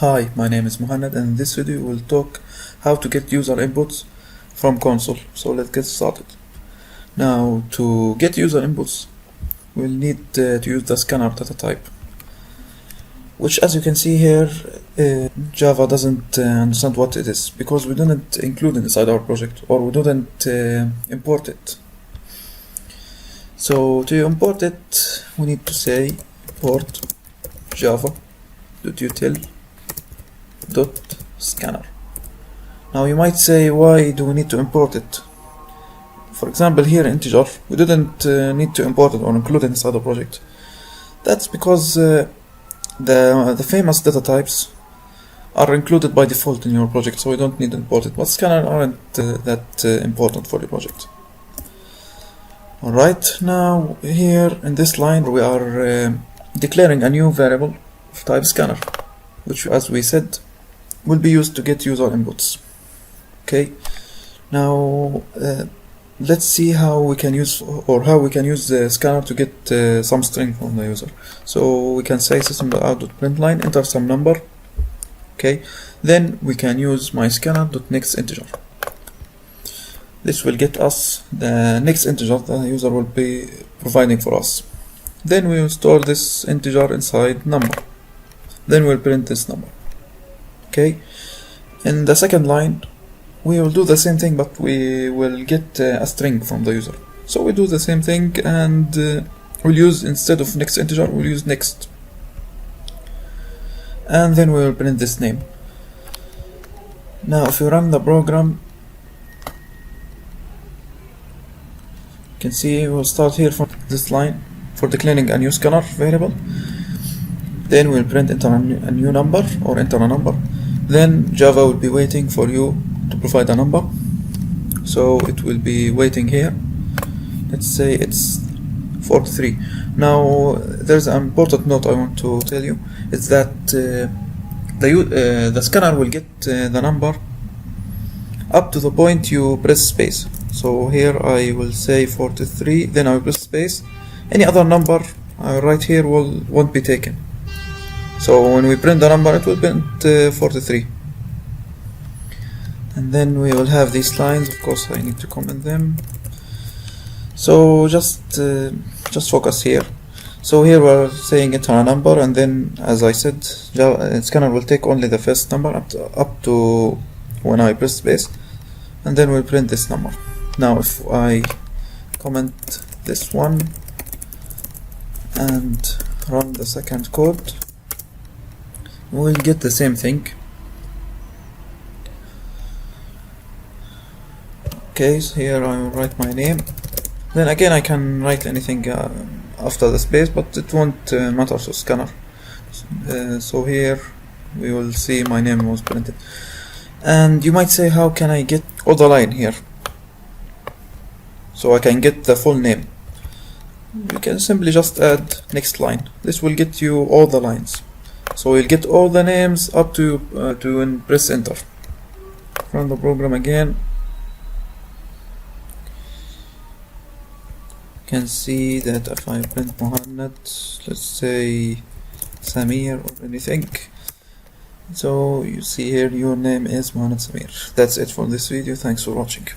Hi, my name is Mohammed, and in this video we'll talk how to get user inputs from console. So let's get started. Now, to get user inputs, we'll need to use the scanner data type, which, as you can see here, Java doesn't understand what it is because we didn't include it inside our project, or we didn't import it. So to import it, we need to say import java.util.Scanner. Now you might say, why do we need to import it? For example, here integer, we didn't need to import it or include it inside the project. That's because the famous data types are included by default in your project, so we don't need to import it. But scanner aren't that important for the project. Alright, now here in this line we are declaring a new variable of type scanner, which, as we said, will be used to get user inputs. Okay, now let's see how we can use the scanner to get some string from the user. So we can say system.out.println, enter some number. Okay, then we can use myScanner.nextInteger. This will get us the next integer the user will be providing for us. Then we will store this integer inside number. Then we'll print this number. Okay, in the second line we will do the same thing, but we will get a string from the user. So we do the same thing, and we'll use, instead of next integer, we'll use next, and then we will print this name. Now if you run the program, you can see we'll start here from this line for declaring a new scanner variable. Then we'll print enter a new number, or enter a number. Then Java will be waiting for you to provide a number. So it will be waiting here. Let's say it's 43. Now there's an important note I want to tell you. It's that the scanner will get the number up to the point you press space. So here I will say 43, then I will press space. Any other number right here won't be taken. So when we print the number, it will print 43. And then we will have these lines. Of course, I need to comment them. So just focus here. So here we're saying enter a number, and then, as I said, scanner will take only the first number up to when I press space, and then we'll print this number. Now if I comment this one and run the second code, we'll get the same thing. Okay, so here I will write my name. Then again I can write anything after the space, but it won't matter to scanner. So here we will see my name was printed. And you might say, how can I get all the line here? So I can get the full name. You can simply just add nextLine. This will get you all the lines. So you'll get all the names up to and press enter. Run the program again. You can see that if I print Mohammed, let's say Samir or anything. So you see here your name is Mohammed Samir. That's it for this video. Thanks for watching.